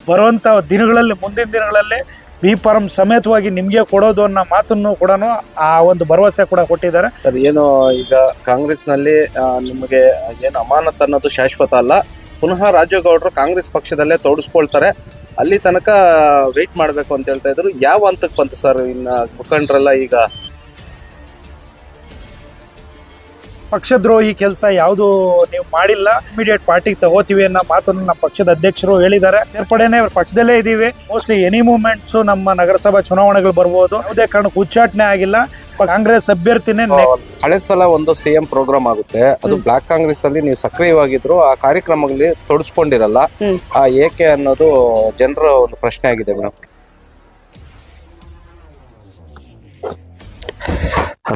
ಬರುವಂಥ ದಿನಗಳಲ್ಲಿ ಮುಂದಿನ ದಿನಗಳಲ್ಲಿ ಬಿ ಫಾರಂ ಸಮೇತವಾಗಿ ನಿಮಗೆ ಕೊಡೋದು ಅನ್ನೋ ಮಾತನ್ನು ಕೂಡ ಆ ಒಂದು ಭರವಸೆ ಕೂಡ ಕೊಟ್ಟಿದ್ದಾರೆ. ಸರ್, ಏನು ಈಗ ಕಾಂಗ್ರೆಸ್ನಲ್ಲಿ ನಿಮಗೆ ಏನು ಅಮಾನತ್ ಅನ್ನೋದು ಶಾಶ್ವತ ಅಲ್ಲ, ಪುನಃ ರಾಜೇಗೌಡರು ಕಾಂಗ್ರೆಸ್ ಪಕ್ಷದಲ್ಲೇ ತೊಡಗಿಸ್ಕೊಳ್ತಾರೆ, ಅಲ್ಲಿ ತನಕ ವೆಯ್ಟ್ ಮಾಡಬೇಕು ಅಂತ ಹೇಳ್ತಾ ಇದ್ರು. ಯಾವ ಹಂತಕ್ಕೆ ಬಂತು ಸರ್ ಇನ್ನು ಮುಖಂಡರೆಲ್ಲ? ಈಗ ಪಕ್ಷದ್ರೋಹಿ ಕೆಲಸ ಯಾವುದು ನೀವು ಮಾಡಿಲ್ಲ, ಇಮಿಡಿಯೇಟ್ ಪಾರ್ಟಿಗೆ ತಗೋತೀವಿ ಅನ್ನೋ ಮಾತನ್ನು ನಮ್ಮ ಪಕ್ಷದ ಅಧ್ಯಕ್ಷರು ಹೇಳಿದ್ದಾರೆ. ಸೇರ್ಪಡೆನೇ ಪಕ್ಷದಲ್ಲೇ ಇದೀವಿ. ಮೋಸ್ಟ್ಲಿ ಎನಿ ಮೂಮೆಂಟ್ಸ್ ನಮ್ಮ ನಗರಸಭಾ ಚುನಾವಣೆಗಳು ಬರ್ಬೋದು. ಯಾವುದೇ ಕಾರಣಕ್ಕೆ ಉಚ್ಚಾಟನೆ ಆಗಿಲ್ಲ. ಕಾಂಗ್ರೆಸ್ ಅಭ್ಯರ್ಥಿನೇ ಕಳೆದ ಸಲ ಒಂದು ಸಿಎಂ ಪ್ರೋಗ್ರಾಮ್ ಆಗುತ್ತೆ, ಅದು ಬ್ಲಾಕ್ ಕಾಂಗ್ರೆಸ್ ಅಲ್ಲಿ ನೀವು ಸಕ್ರಿಯವಾಗಿದ್ರು, ಆ ಕಾರ್ಯಕ್ರಮಗಳಲ್ಲಿ ತೊಡಸ್ಕೊಂಡಿರಲ್ಲ, ಏಕೆ ಅನ್ನೋದು ಜನರ ಒಂದು ಪ್ರಶ್ನೆ ಆಗಿದೆ ಮೇಡಮ್.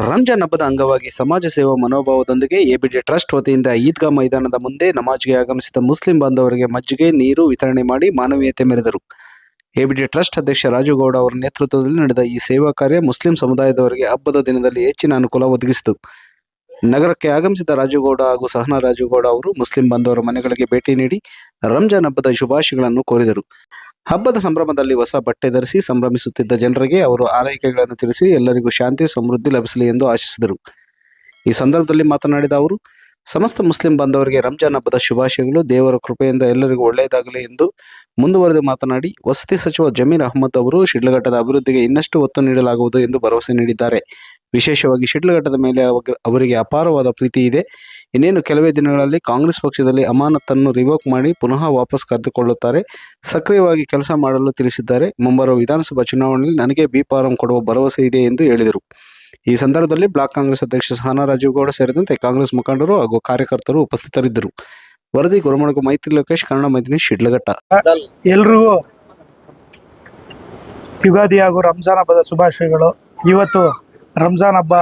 ರಂಜಾನ್ ಹಬ್ಬದ ಅಂಗವಾಗಿ ಸಮಾಜ ಸೇವಾ ಮನೋಭಾವದೊಂದಿಗೆ ಎಬಿಡಿ ಟ್ರಸ್ಟ್ ವತಿಯಿಂದ ಈದ್ಗಾ ಮೈದಾನದ ಮುಂದೆ ನಮಾಜ್ಗೆ ಆಗಮಿಸಿದ ಮುಸ್ಲಿಂ ಬಾಂಧವರಿಗೆ ಮಜ್ಜಿಗೆ ನೀರು ವಿತರಣೆ ಮಾಡಿ ಮಾನವೀಯತೆ ಮೆರೆದರು. ಎಬಿಡಿ ಟ್ರಸ್ಟ್ ಅಧ್ಯಕ್ಷ ರಾಜುಗೌಡ ಅವರ ನೇತೃತ್ವದಲ್ಲಿ ನಡೆದ ಈ ಸೇವಾ ಕಾರ್ಯ ಮುಸ್ಲಿಂ ಸಮುದಾಯದವರಿಗೆ ಹಬ್ಬದ ದಿನದಲ್ಲಿ ಹೆಚ್ಚಿನ ಅನುಕೂಲ ಒದಗಿಸಿತು. ನಗರಕ್ಕೆ ಆಗಮಿಸಿದ ರಾಜುಗೌಡ ಹಾಗೂ ಸಹನಾ ರಾಜುಗೌಡ ಅವರು ಮುಸ್ಲಿಂ ಬಾಂಧವರ ಮನೆಗಳಿಗೆ ಭೇಟಿ ನೀಡಿ ರಂಜಾನ್ ಹಬ್ಬದ ಶುಭಾಶಯಗಳನ್ನು ಕೋರಿದರು. ಹಬ್ಬದ ಸಂಭ್ರಮದಲ್ಲಿ ಹೊಸ ಬಟ್ಟೆ ಧರಿಸಿ ಸಂಭ್ರಮಿಸುತ್ತಿದ್ದ ಜನರಿಗೆ ಅವರು ಆರೈಕೆಗಳನ್ನು ತಿಳಿಸಿ ಎಲ್ಲರಿಗೂ ಶಾಂತಿ ಸಮೃದ್ಧಿ ಲಭಿಸಲಿ ಎಂದು ಆಶಿಸಿದರು. ಈ ಸಂದರ್ಭದಲ್ಲಿ ಮಾತನಾಡಿದ ಅವರು, ಸಮಸ್ತ ಮುಸ್ಲಿಂ ಬಾಂಧವರಿಗೆ ರಂಜಾನ್ ಹಬ್ಬದ ಶುಭಾಶಯಗಳು, ದೇವರ ಕೃಪೆಯಿಂದ ಎಲ್ಲರಿಗೂ ಒಳ್ಳೆಯದಾಗಲಿ ಎಂದು ಮುಂದುವರೆದು ಮಾತನಾಡಿ, ವಸತಿ ಸಚಿವ ಜಮೀರ್ ಅಹ್ಮದ್ ಅವರು ಶಿಡ್ಲಘಟ್ಟದ ಅಭಿವೃದ್ಧಿಗೆ ಇನ್ನಷ್ಟು ಒತ್ತು ನೀಡಲಾಗುವುದು ಎಂದು ಭರವಸೆ ನೀಡಿದ್ದಾರೆ. ವಿಶೇಷವಾಗಿ ಶಿಡ್ಲಘಟ್ಟದ ಮೇಲೆ ಅವರಿಗೆ ಅಪಾರವಾದ ಪ್ರೀತಿ ಇದೆ. ಇನ್ನೇನು ಕೆಲವೇ ದಿನಗಳಲ್ಲಿ ಕಾಂಗ್ರೆಸ್ ಪಕ್ಷದಲ್ಲಿ ಅಮಾನತನ್ನು ರಿವೋಕ್ ಮಾಡಿ ಪುನಃ ವಾಪಸ್ ಕರೆದುಕೊಳ್ಳುತ್ತಾರೆ. ಸಕ್ರಿಯವಾಗಿ ಕೆಲಸ ಮಾಡಲು ತಿಳಿಸಿದ್ದಾರೆ. ಮುಂಬರುವ ವಿಧಾನಸಭಾ ಚುನಾವಣೆಯಲ್ಲಿ ನನಗೆ ಬಿ ಫಾರಂ ಕೊಡುವ ಭರವಸೆ ಇದೆ ಎಂದು ಹೇಳಿದರು. ಈ ಸಂದರ್ಭದಲ್ಲಿ ಬ್ಲಾಕ್ ಕಾಂಗ್ರೆಸ್ ಅಧ್ಯಕ್ಷ ಸಹನಾ ರಾಜೀವ್ಗೌಡ ಸೇರಿದಂತೆ ಕಾಂಗ್ರೆಸ್ ಮುಖಂಡರು ಹಾಗೂ ಕಾರ್ಯಕರ್ತರು ಉಪಸ್ಥಿತರಿದ್ದರು. ವರದಿ ಗುರುಮಣಗು ಮೈತ್ರಿ ಲೋಕೇಶ್, ಕನ್ನಡ ಮೈತ್ರಿ, ಶಿಡ್ಲಘಟ್ಟ. ಎಲ್ರಿಗೂ ಯುಗಾದಿ ಹಾಗೂ ರಂಜಾನ್ ಹಬ್ಬದ ಶುಭಾಶಯಗಳು. ಇವತ್ತು ರಂಜಾನ್ ಹಬ್ಬ,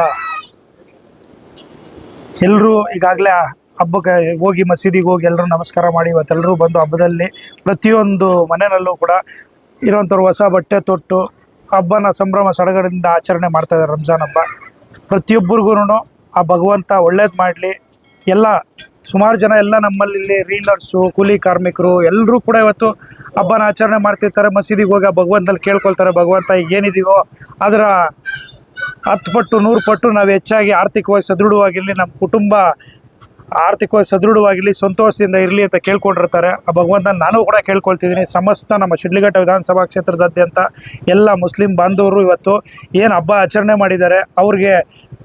ಎಲ್ಲರೂ ಈಗಾಗಲೇ ಹಬ್ಬಕ್ಕೆ ಹೋಗಿ ಮಸೀದಿಗೆ ಹೋಗಿ ಎಲ್ಲರೂ ನಮಸ್ಕಾರ ಮಾಡಿ ಇವತ್ತೆಲ್ಲರೂ ಬಂದು ಹಬ್ಬದಲ್ಲಿ ಪ್ರತಿಯೊಂದು ಮನೆಯಲ್ಲೂ ಕೂಡ ಇರೋಂಥವ್ರು ಹೊಸ ಬಟ್ಟೆ ತೊಟ್ಟು ಹಬ್ಬನ ಸಂಭ್ರಮ ಸಡಗರದಿಂದ ಆಚರಣೆ ಮಾಡ್ತಾ ಇದ್ದಾರೆ. ರಂಜಾನ್ ಹಬ್ಬ ಪ್ರತಿಯೊಬ್ಬರಿಗೂ ಆ ಭಗವಂತ ಒಳ್ಳೇದು ಮಾಡಲಿ. ಎಲ್ಲ ಸುಮಾರು ಜನ ಎಲ್ಲ ನಮ್ಮಲ್ಲಿ ರೀಲರ್ಸು, ಕೂಲಿ ಕಾರ್ಮಿಕರು ಎಲ್ಲರೂ ಕೂಡ ಇವತ್ತು ಹಬ್ಬನ ಆಚರಣೆ ಮಾಡ್ತಿರ್ತಾರೆ. ಮಸೀದಿಗೆ ಹೋಗಿ ಆ ಭಗವಂತಲ್ಲಿ ಕೇಳ್ಕೊಳ್ತಾರೆ, ಭಗವಂತ ಏನಿದೀವೋ ಅದರ 10 ಪಟ್ಟು 100 ಪಟ್ಟು ನಾವು ಹೆಚ್ಚಾಗಿ ಆರ್ಥಿಕವಾಗಿ ಸದೃಢವಾಗಿರಲಿ, ನಮ್ಮ ಕುಟುಂಬ ಆರ್ಥಿಕವಾಗಿ ಸದೃಢವಾಗಿರಲಿ, ಸಂತೋಷದಿಂದ ಇರಲಿ ಅಂತ ಕೇಳ್ಕೊಂಡಿರ್ತಾರೆ. ಆ ಭಗವಂತ ನಾನು ಕೂಡ ಕೇಳ್ಕೊಳ್ತಿದ್ದೀನಿ. ಸಮಸ್ತ ನಮ್ಮ ಶಿಡ್ಲಘಟ್ಟ ವಿಧಾನಸಭಾ ಕ್ಷೇತ್ರದಾದ್ಯಂತ ಎಲ್ಲ ಮುಸ್ಲಿಂ ಬಾಂಧವರು ಇವತ್ತು ಏನು ಹಬ್ಬ ಆಚರಣೆ ಮಾಡಿದ್ದಾರೆ, ಅವ್ರಿಗೆ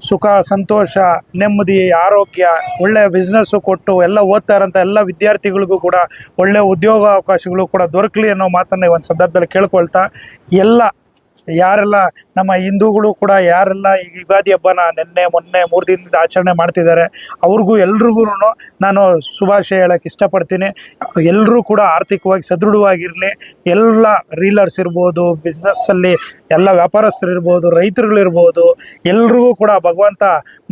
ಸುಖ, ಸಂತೋಷ, ನೆಮ್ಮದಿ, ಆರೋಗ್ಯ, ಒಳ್ಳೆಯ ಬಿಸ್ನೆಸ್ಸು ಕೊಟ್ಟು ಎಲ್ಲ ಓದ್ತಾ ಇರೋಂಥ ಎಲ್ಲ ವಿದ್ಯಾರ್ಥಿಗಳಿಗೂ ಕೂಡ ಒಳ್ಳೆಯ ಉದ್ಯೋಗಾವಕಾಶಗಳು ಕೂಡ ದೊರಕಲಿ ಅನ್ನೋ ಮಾತನ್ನು ಒಂದು ಸಂದರ್ಭದಲ್ಲಿ ಕೇಳ್ಕೊಳ್ತಾ, ಎಲ್ಲ ಯಾರೆಲ್ಲ ನಮ್ಮ ಹಿಂದೂಗಳು ಕೂಡ ಯಾರೆಲ್ಲ ಈ ಯುಗಾದಿ ಹಬ್ಬನ ನಿನ್ನೆ ಮೊನ್ನೆ 3 ದಿನದಿಂದ ಆಚರಣೆ ಮಾಡ್ತಿದ್ದಾರೆ ಅವ್ರಿಗೂ ಎಲ್ರಿಗೂ ನಾನು ಶುಭಾಶಯ ಹೇಳೋಕ್ಕೆ ಇಷ್ಟಪಡ್ತೀನಿ. ಎಲ್ಲರೂ ಕೂಡ ಆರ್ಥಿಕವಾಗಿ ಸದೃಢವಾಗಿರಲಿ. ಎಲ್ಲ ರೀಲರ್ಸ್ ಇರ್ಬೋದು, ಬಿಸ್ನೆಸ್ಸಲ್ಲಿ ಎಲ್ಲ ವ್ಯಾಪಾರಸ್ಥರು ಇರ್ಬೋದು, ರೈತರುಗಳಿರ್ಬೋದು, ಎಲ್ರಿಗೂ ಕೂಡ ಭಗವಂತ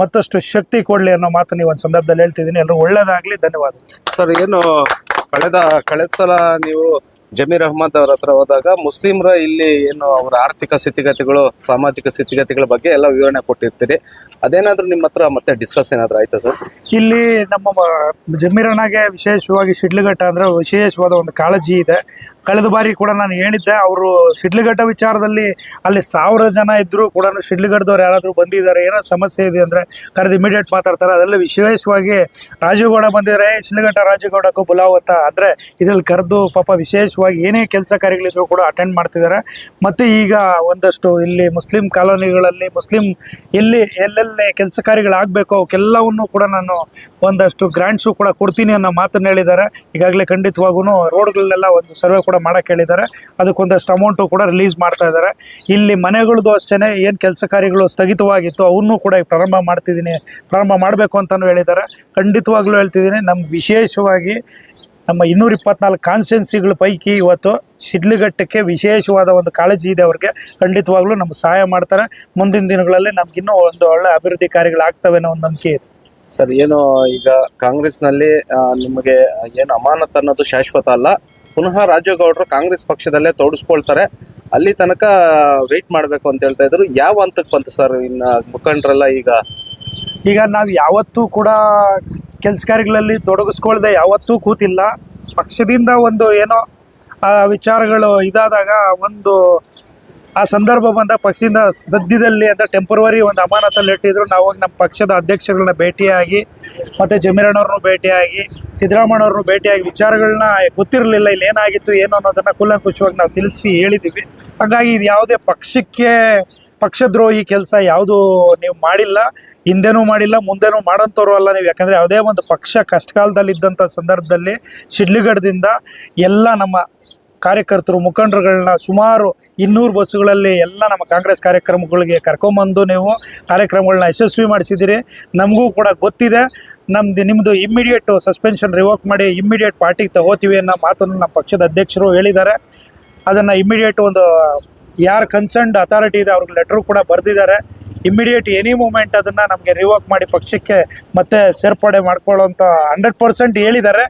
ಮತ್ತಷ್ಟು ಶಕ್ತಿ ಕೊಡಲಿ ಅನ್ನೋ ಮಾತನ್ನು ಈ ಒಂದು ಸಂದರ್ಭದಲ್ಲಿ ಹೇಳ್ತಿದ್ದೀನಿ. ಎಲ್ಲರೂ ಒಳ್ಳೆಯದಾಗಲಿ. ಧನ್ಯವಾದ. ಸರ್, ಏನು ಕಳೆದ ಸಲ ನೀವು ಜಮೀರ್ ಅಹ್ಮದ್ ಅವ್ರ ಹತ್ರ ಹೋದಾಗ ಮುಸ್ಲಿಮ್ರ ಇಲ್ಲಿ ಏನು ಅವರ ಆರ್ಥಿಕ ಸ್ಥಿತಿಗತಿಗಳು, ಸಾಮಾಜಿಕ ಸ್ಥಿತಿಗತಿಗಳ ಬಗ್ಗೆ ಎಲ್ಲ ವಿವರಣೆ ಕೊಟ್ಟಿರ್ತೀರಿ. ಅದೇನಾದ್ರೂ ನಿಮ್ಮ ಹತ್ರ ಮತ್ತೆ ಡಿಸ್ಕಸ್ ಏನಾದ್ರು ಆಯ್ತಾ ಸರ್? ಇಲ್ಲಿ ನಮ್ಮ ಜಮೀರಣ್ಣಗೆ ವಿಶೇಷವಾಗಿ ಶಿಡ್ಲಘಟ್ಟ ಅಂದರೆ ವಿಶೇಷವಾದ ಒಂದು ಕಾಳಜಿ ಇದೆ. ಕಳೆದ ಬಾರಿ ಕೂಡ ನಾನು ಹೇಳಿದ್ದೆ, ಅವರು ಶಿಡ್ಲಘಟ್ಟ ವಿಚಾರದಲ್ಲಿ ಅಲ್ಲಿ 1000 ಜನ ಇದ್ದರೂ ಕೂಡ ಶಿಡ್ಲಘಟ್ಟದವ್ರು ಯಾರಾದರೂ ಬಂದಿದ್ದಾರೆ, ಏನೋ ಸಮಸ್ಯೆ ಇದೆ ಅಂದರೆ ಕರೆದು ಇಮಿಡಿಯೇಟ್ ಮಾತಾಡ್ತಾರೆ. ಅದರಲ್ಲಿ ವಿಶೇಷವಾಗಿ ರಾಜುಗೌಡ ಬಂದಿದ್ದಾರೆ, ಶಿಡ್ಲಘಟ್ಟ ರಾಜುಗೌಡಕ್ಕೂ ಬುಲಾವ್ ಅಂತ ಅಂದರೆ ಇದರಲ್ಲಿ ಕರೆದು ಪಾಪ ವಿಶೇಷವಾಗಿ ಏನೇ ಕೆಲಸ ಕಾರ್ಯಗಳಿದ್ರು ಕೂಡ ಅಟೆಂಡ್ ಮಾಡ್ತಿದ್ದಾರೆ. ಮತ್ತು ಈಗ ಒಂದಷ್ಟು ಇಲ್ಲಿ ಮುಸ್ಲಿಂ ಕಾಲೋನಿಗಳಲ್ಲಿ ಎಲ್ಲೆಲ್ಲಿ ಕೆಲಸ ಕಾರ್ಯಗಳಾಗಬೇಕು ಅವಕ್ಕೆಲ್ಲವನ್ನು ಕೂಡ ನಾನು ಒಂದಷ್ಟು ಗ್ರಾಂಟ್ಸು ಕೂಡ ಕೊಡ್ತೀನಿ ಅನ್ನೋ ಮಾತನ್ನು ಹೇಳಿದ್ದಾರೆ. ಈಗಾಗಲೇ ಖಂಡಿತವಾಗೂ ರೋಡ್ಗಳನ್ನೆಲ್ಲ ಒಂದು ಸರ್ವೆ ಕೂಡ ಮಾಡೋಕ್ಕೆ ಹೇಳಿದ್ದಾರೆ. ಅದಕ್ಕೊಂದಷ್ಟು ಅಮೌಂಟು ಕೂಡ ರಿಲೀಸ್ ಮಾಡ್ತಾ ಇದ್ದಾರೆ. ಇಲ್ಲಿ ಮನೆಗಳದ್ದು ಅಷ್ಟೇ ಏನು ಕೆಲಸ ಕಾರ್ಯಗಳು ಸ್ಥಗಿತವಾಗಿತ್ತು ಅವನ್ನೂ ಕೂಡ ಪ್ರಾರಂಭ ಮಾಡಬೇಕು ಅಂತಲೂ ಹೇಳಿದ್ದಾರೆ. ಖಂಡಿತವಾಗ್ಲೂ ಹೇಳ್ತಿದ್ದೀನಿ, ನಮ್ಗೆ ವಿಶೇಷವಾಗಿ ನಮ್ಮ 224 ಕಾನ್ಸ್ಟಿಟ್ಯೂನ್ಸಿಗಳ ಪೈಕಿ ಇವತ್ತು ಶಿಡ್ಲಘಟ್ಟಕ್ಕೆ ವಿಶೇಷವಾದ ಒಂದು ಕಾಳಜಿ ಇದೆ ಅವ್ರಿಗೆ. ಖಂಡಿತವಾಗ್ಲೂ ನಮ್ಗೆ ಸಹಾಯ ಮಾಡ್ತಾರೆ. ಮುಂದಿನ ದಿನಗಳಲ್ಲಿ ನಮ್ಗಿನ್ನೂ ಒಂದು ಒಳ್ಳೆ ಅಭಿವೃದ್ಧಿ ಕಾರ್ಯಗಳಾಗ್ತವೆ ಅನ್ನೋ ಒಂದು ನಂಬಿಕೆ ಇದೆ. ಸರ್, ಏನು ಈಗ ಕಾಂಗ್ರೆಸ್ನಲ್ಲಿ ನಿಮಗೆ ಏನು ಅಮಾನತ್ ಅನ್ನೋದು ಶಾಶ್ವತ ಅಲ್ಲ, ಪುನಃ ರಾಜೇಗೌಡರು ಕಾಂಗ್ರೆಸ್ ಪಕ್ಷದಲ್ಲೇ ತೊಡಗಿಸ್ಕೊಳ್ತಾರೆ, ಅಲ್ಲಿ ತನಕ ವೆಯ್ಟ್ ಮಾಡಬೇಕು ಅಂತ ಹೇಳ್ತಾ ಇದ್ರು. ಯಾವ ಹಂತಕ್ಕೆ ಬಂತು ಸರ್ ಇನ್ನು ಮುಖಂಡರೆಲ್ಲ? ಈಗ ನಾವು ಯಾವತ್ತೂ ಕೂಡ ಕೆಲಸ ಕಾರ್ಯಗಳಲ್ಲಿ ತೊಡಗಿಸ್ಕೊಳ್ದೆ ಯಾವತ್ತೂ ಕೂತಿಲ್ಲ. ಪಕ್ಷದಿಂದ ಒಂದು ಏನೋ ಆ ವಿಚಾರಗಳು ಇದಾದಾಗ ಒಂದು ಆ ಸಂದರ್ಭ ಬಂದಾಗ ಪಕ್ಷದಿಂದ ಸದ್ಯದಲ್ಲಿ ಅಂತ ಟೆಂಪರವರಿ ಒಂದು ಅಮಾನತಲ್ಲಿ ಇಟ್ಟಿದ್ರು. ನಾವು ನಮ್ಮ ಪಕ್ಷದ ಅಧ್ಯಕ್ಷಗಳನ್ನ ಭೇಟಿಯಾಗಿ ಮತ್ತು ಜಮೀರಣ್ಣವ್ರನ್ನೂ ಭೇಟಿಯಾಗಿ ಸಿದ್ದರಾಮಣ್ಣವ್ರನ್ನೂ ಭೇಟಿಯಾಗಿ ವಿಚಾರಗಳನ್ನ ಗೊತ್ತಿರಲಿಲ್ಲ, ಇಲ್ಲಿ ಏನಾಗಿತ್ತು ಏನು ಅನ್ನೋದನ್ನು ಕೂಲಂಕುಷವಾಗಿ ನಾವು ತಿಳಿಸಿ ಹೇಳಿದ್ದೀವಿ. ಹಾಗಾಗಿ ಇದು ಯಾವುದೇ ಪಕ್ಷದ್ರೋಹಿ ಕೆಲಸ ಯಾವುದು ನೀವು ಮಾಡಿಲ್ಲ, ಹಿಂದೆನೂ ಮಾಡಿಲ್ಲ, ಮುಂದೆನೂ ಮಾಡೋಂಥವ್ರು ಅಲ್ಲ ನೀವು. ಯಾಕಂದರೆ ಯಾವುದೇ ಒಂದು ಪಕ್ಷ ಕಷ್ಟಕಾಲದಲ್ಲಿದ್ದಂಥ ಸಂದರ್ಭದಲ್ಲಿ ಶಿಡ್ಲಘಟ್ಟದಿಂದ ಎಲ್ಲ ನಮ್ಮ ಕಾರ್ಯಕರ್ತರು ಮುಖಂಡರುಗಳನ್ನ ಸುಮಾರು 200 ಬಸ್ಸುಗಳಲ್ಲಿ ಎಲ್ಲ ನಮ್ಮ ಕಾಂಗ್ರೆಸ್ ಕಾರ್ಯಕ್ರಮಗಳಿಗೆ ಕರ್ಕೊಂಬಂದು ನೀವು ಕಾರ್ಯಕ್ರಮಗಳನ್ನ ಯಶಸ್ವಿ ಮಾಡಿಸಿದ್ದೀರಿ. ನಮಗೂ ಕೂಡ ಗೊತ್ತಿದೆ, ನಿಮ್ಮದು ಇಮ್ಮಿಡಿಯೇಟ್ ಸಸ್ಪೆನ್ಷನ್ ರಿವೋಕ್ ಮಾಡಿ ಇಮ್ಮಿಡಿಯೇಟ್ ಪಾರ್ಟಿಗೆ ತಗೋತೀವಿ ಅನ್ನೋ ಮಾತನ್ನು ನಮ್ಮ ಪಕ್ಷದ ಅಧ್ಯಕ್ಷರು ಹೇಳಿದ್ದಾರೆ. ಅದನ್ನು ಇಮ್ಮಿಡಿಯೇಟ್ ಒಂದು ಯಾರು ಕನ್ಸರ್ನ್ಡ್ ಅಥಾರಿಟಿ ಇದೆ ಅವ್ರಿಗೆ ಲೆಟ್ರು ಕೂಡ ಬರೆದಿದ್ದಾರೆ. ಇಮ್ಮಿಡಿಯೇಟ್ ಎನಿ ಮೂಮೆಂಟ್ ಅದನ್ನು ನಮಗೆ ರಿವೋಕ್ ಮಾಡಿ ಪಕ್ಷಕ್ಕೆ ಮತ್ತೆ ಸೇರ್ಪಡೆ ಮಾಡ್ಕೊಳ್ಳೋಂಥ 100% ಹೇಳಿದ್ದಾರೆ.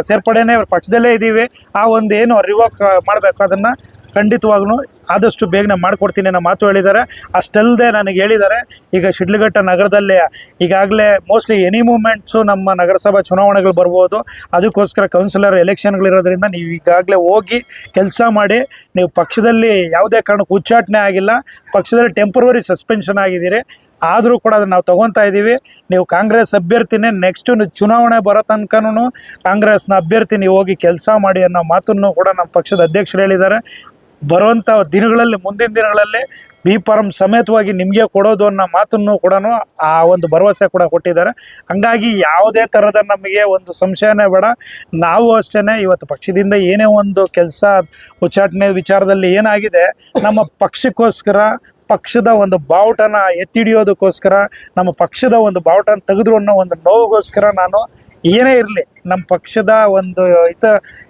ಸೇರ್ಪಡೆನೇ ಪಕ್ಷದಲ್ಲೇ ಇದ್ದೀವಿ. ಆ ಒಂದು ಏನು ರಿವೋಕ್ ಮಾಡಬೇಕು ಅದನ್ನು ಖಂಡಿತವಾಗ್ಲೂ ಆದಷ್ಟು ಬೇಗನೆ ಮಾಡಿಕೊಡ್ತೀನಿ ಅನ್ನೋ ಮಾತು ಹೇಳಿದ್ದಾರೆ. ಅಷ್ಟಲ್ಲದೆ ನನಗೆ ಹೇಳಿದ್ದಾರೆ, ಈಗ ಶಿಡ್ಲಘಟ್ಟ ನಗರದಲ್ಲಿ ಈಗಾಗಲೇ ಮೋಸ್ಟ್ಲಿ ಎನಿ ಮೂಮೆಂಟ್ಸು ನಮ್ಮ ನಗರಸಭಾ ಚುನಾವಣೆಗಳು ಬರ್ಬೋದು. ಅದಕ್ಕೋಸ್ಕರ ಕೌನ್ಸಿಲರ್ ಎಲೆಕ್ಷನ್ಗಳಿರೋದ್ರಿಂದ ನೀವು ಈಗಾಗಲೇ ಹೋಗಿ ಕೆಲಸ ಮಾಡಿ. ನೀವು ಪಕ್ಷದಲ್ಲಿ ಯಾವುದೇ ಕಾರಣಕ್ಕೂ ಉಚ್ಚಾಟನೆ ಆಗಿಲ್ಲ, ಪಕ್ಷದಲ್ಲಿ ಟೆಂಪರವರಿ ಸಸ್ಪೆನ್ಷನ್ ಆಗಿದ್ದೀರಿ. ಆದರೂ ಕೂಡ ಅದನ್ನು ನಾವು ತೊಗೊತಾ ಇದ್ದೀವಿ. ನೀವು ಕಾಂಗ್ರೆಸ್ ಅಭ್ಯರ್ಥಿನೇ, ನೆಕ್ಸ್ಟು ಚುನಾವಣೆ ಬರೋ ತನಕನೂ ಕಾಂಗ್ರೆಸ್ನ ಅಭ್ಯರ್ಥಿ ನೀವು ಹೋಗಿ ಕೆಲಸ ಮಾಡಿ ಅನ್ನೋ ಮಾತನ್ನು ಕೂಡ ನಮ್ಮ ಪಕ್ಷದ ಅಧ್ಯಕ್ಷರು ಹೇಳಿದ್ದಾರೆ. ಬರುವಂಥ ದಿನಗಳಲ್ಲಿ, ಮುಂದಿನ ದಿನಗಳಲ್ಲಿ ಬಿ ಫಾರಂ ಸಮೇತವಾಗಿ ನಿಮಗೆ ಕೊಡೋದು ಅನ್ನೋ ಮಾತನ್ನು ಕೂಡ ಆ ಒಂದು ಭರವಸೆ ಕೂಡ ಕೊಟ್ಟಿದ್ದಾರೆ. ಹಂಗಾಗಿ ಯಾವುದೇ ಥರದ ನಮಗೆ ಒಂದು ಸಂಶಯನೇ ಬೇಡ. ನಾವು ಅಷ್ಟೇ ಇವತ್ತು ಪಕ್ಷದಿಂದ ಏನೇ ಒಂದು ಕೆಲಸ ಉಚ್ಚಾಟನೆ ವಿಚಾರದಲ್ಲಿ ಏನಾಗಿದೆ, ನಮ್ಮ ಪಕ್ಷಕ್ಕೋಸ್ಕರ ಪಕ್ಷದ ಒಂದು ಬಾವುಟನ ಎತ್ತಿಡಿಯೋದಕ್ಕೋಸ್ಕರ, ನಮ್ಮ ಪಕ್ಷದ ಒಂದು ಬಾವುಟನ ತೆಗೆದ್ರು ಅನ್ನೋ ಒಂದು ನೋವಿಗೋಸ್ಕರ ನಾನು ಏನೇ ಇರಲಿ ನಮ್ಮ ಪಕ್ಷದ ಒಂದು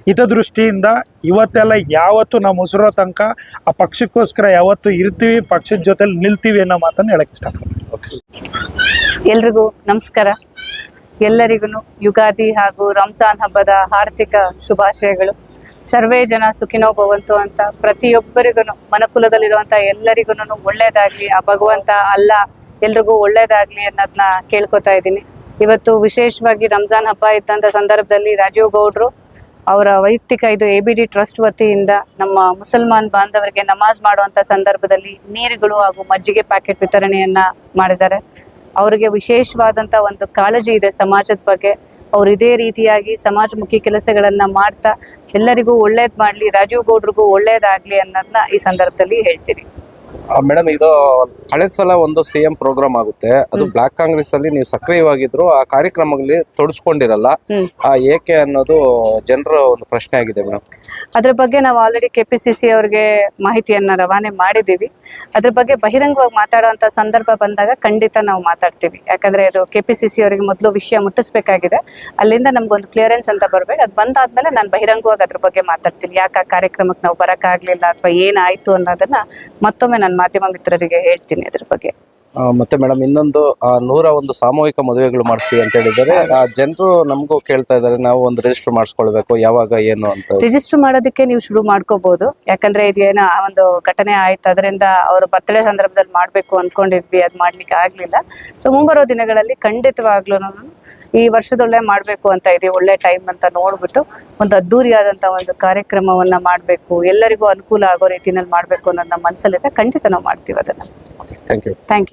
ಹಿತದೃಷ್ಟಿಯಿಂದ ಇವತ್ತೆಲ್ಲ ಯಾವತ್ತೂ ನಮ್ಮ ಉಸಿರೋ ತನಕ ಆ ಪಕ್ಷಕ್ಕೋಸ್ಕರ ಯಾವತ್ತೂ ಇರ್ತೀವಿ, ಪಕ್ಷದ ಜೊತೆಲಿ ನಿಲ್ತೀವಿ ಅನ್ನೋ ಮಾತನ್ನು ಹೇಳಕ್ಕೆ ಇಷ್ಟಪಡ್ತೀನಿ. ಎಲ್ರಿಗೂ ನಮಸ್ಕಾರ. ಎಲ್ಲರಿಗೂ ಯುಗಾದಿ ಹಾಗೂ ರಂಜಾನ್ ಹಬ್ಬದ ಆರ್ಥಿಕ ಶುಭಾಶಯಗಳು. ಸರ್ವೇ ಜನ ಸುಖಿನೋ ಭವಂತು ಅಂತ ಪ್ರತಿಯೊಬ್ಬರಿಗೂ, ಮನುಕುಲದಲ್ಲಿರುವಂಥ ಎಲ್ಲರಿಗೂ ಒಳ್ಳೇದಾಗಲಿ, ಆ ಭಗವಂತ ಅಲ್ಲ ಎಲ್ರಿಗೂ ಒಳ್ಳೇದಾಗಲಿ ಅನ್ನೋದನ್ನ ಕೇಳ್ಕೊತಾ ಇದ್ದೀನಿ. ಇವತ್ತು ವಿಶೇಷವಾಗಿ ರಂಜಾನ್ ಹಬ್ಬ ಇದ್ದಂಥ ಸಂದರ್ಭದಲ್ಲಿ ರಾಜೀವ್ ಗೌಡ್ರು ಅವರ ವೈಯಕ್ತಿಕ ಇದು ABD ಟ್ರಸ್ಟ್ ವತಿಯಿಂದ ನಮ್ಮ ಮುಸಲ್ಮಾನ್ ಬಾಂಧವರಿಗೆ ನಮಾಜ್ ಮಾಡುವಂಥ ಸಂದರ್ಭದಲ್ಲಿ ನೀರುಗಳು ಹಾಗೂ ಮಜ್ಜಿಗೆ ಪ್ಯಾಕೆಟ್ ವಿತರಣೆಯನ್ನು ಮಾಡಿದ್ದಾರೆ. ಅವರಿಗೆ ವಿಶೇಷವಾದಂಥ ಒಂದು ಕಾಳಜಿ ಇದೆ ಸಮಾಜದ ಬಗ್ಗೆ. ಅವ್ರು ಇದೇ ರೀತಿಯಾಗಿ ಸಮಾಜಮುಖಿ ಕೆಲಸಗಳನ್ನು ಮಾಡ್ತಾ ಎಲ್ಲರಿಗೂ ಒಳ್ಳೇದು ಮಾಡಲಿ, ರಾಜೀವ್ ಗೌಡ್ರಿಗೂ ಒಳ್ಳೇದಾಗಲಿ ಅನ್ನೋದನ್ನ ಈ ಸಂದರ್ಭದಲ್ಲಿ ಹೇಳ್ತೀನಿ. ಮೇಡಮ್, ಇದು ಕಳೆದ ಸಲ ಒಂದು CM ಪ್ರೋಗ್ರಾಮ್ ಆಗುತ್ತೆ, ಅದು ಬ್ಲಾಕ್ ಕಾಂಗ್ರೆಸ್ ಅಲ್ಲಿ ನೀವು ಸಕ್ರಿಯವಾಗಿದ್ರು, ಆ ಕಾರ್ಯಕ್ರಮಗಳಲ್ಲಿ ತೊಡಸ್ಕೊಂಡಿರಲ್ಲ, ಏಕೆ ಅನ್ನೋದು ಜನರ ಒಂದು ಪ್ರಶ್ನೆ ಆಗಿದೆ ಮೇಡಮ್. ಅದ್ರ ಬಗ್ಗೆ ನಾವು ಆಲ್ರೆಡಿ KPCC ಅವ್ರಿಗೆ ಮಾಹಿತಿಯನ್ನ ರವಾನೆ ಮಾಡಿದ್ದೀವಿ. ಅದ್ರ ಬಗ್ಗೆ ಬಹಿರಂಗವಾಗಿ ಮಾತಾಡುವಂಥ ಸಂದರ್ಭ ಬಂದಾಗ ಖಂಡಿತ ನಾವು ಮಾತಾಡ್ತೀವಿ. ಯಾಕಂದ್ರೆ ಅದು KPCC ಅವರಿಗೆ ಮೊದಲು ವಿಷಯ ಮುಟ್ಟಿಸ್ಬೇಕಾಗಿದೆ. ಅಲ್ಲಿಂದ ನಮ್ಗೊಂದು ಕ್ಲಿಯರೆನ್ಸ್ ಅಂತ ಬರ್ಬೇಕು. ಅದು ಬಂದಾದ್ಮೇಲೆ ನಾನು ಬಹಿರಂಗವಾಗಿ ಅದ್ರ ಬಗ್ಗೆ ಮಾತಾಡ್ತೀನಿ. ಯಾಕೆ ಆ ಕಾರ್ಯಕ್ರಮಕ್ಕೆ ನಾವು ಬರೋಕ್ಕಾಗಲಿಲ್ಲ ಅಥವಾ ಏನಾಯ್ತು ಅನ್ನೋದನ್ನ ಮತ್ತೊಮ್ಮೆ ನಾನು ಮಾಧ್ಯಮ ಮಿತ್ರರಿಗೆ ಹೇಳ್ತೀನಿ ಅದ್ರ ಬಗ್ಗೆ. ಮತ್ತೆ ಮೇಡಮ್, ಇನ್ನೊಂದು 101 ಸಾಮೂಹಿಕ ಮದುವೆಗಳು ಮಾಡಿಸಿ ಅಂತ ಹೇಳಿದ್ದಾರೆ. ಜನರು ನಮಗೂ ಕೇಳ್ತಾ ಇದ್ದಾರೆ, ನಾವು ಒಂದು ರಿಜಿಸ್ಟರ್ ಮಾಡಿಸ್ಕೊಳ್ಬೇಕು, ಯಾವಾಗ ಏನು ಅಂತ. ರಿಜಿಸ್ಟರ್ ಮಾಡೋದಕ್ಕೆ ನೀವು ಶುರು ಮಾಡ್ಕೋಬಹುದು. ಯಾಕಂದ್ರೆ ಇದೇನೋ ಒಂದು ಘಟನೆ ಆಯ್ತು, ಅದರಿಂದ ಅವ್ರ ಬರ್ತಡೇ ಸಂದರ್ಭದಲ್ಲಿ ಮಾಡಬೇಕು ಅಂದ್ಕೊಂಡಿದ್ವಿ, ಅದು ಮಾಡ್ಲಿಕ್ಕೆ ಆಗ್ಲಿಲ್ಲ. ಸೊ ಮುಂಬರೋ ದಿನಗಳಲ್ಲಿ ಖಂಡಿತವಾಗ್ಲೂ ಈ ವರ್ಷದೊಳ್ಳೆ ಮಾಡಬೇಕು ಅಂತ ಇದೆ, ಒಳ್ಳೆ ಟೈಮ್ ಅಂತ ನೋಡ್ಬಿಟ್ಟು ಒಂದು ಅದ್ದೂರಿಯಾದಂಥ ಒಂದು ಕಾರ್ಯಕ್ರಮವನ್ನ ಮಾಡಬೇಕು, ಎಲ್ಲರಿಗೂ ಅನುಕೂಲ ಆಗೋ ರೀತಿಯಲ್ಲಿ ಮಾಡಬೇಕು ಅನ್ನೋದು ನಮ್ಮ ಮನಸ್ಸಲ್ಲಿದೆ. ಖಂಡಿತ ನಾವು ಮಾಡ್ತೀವಿ ಅದನ್ನ. Thank you.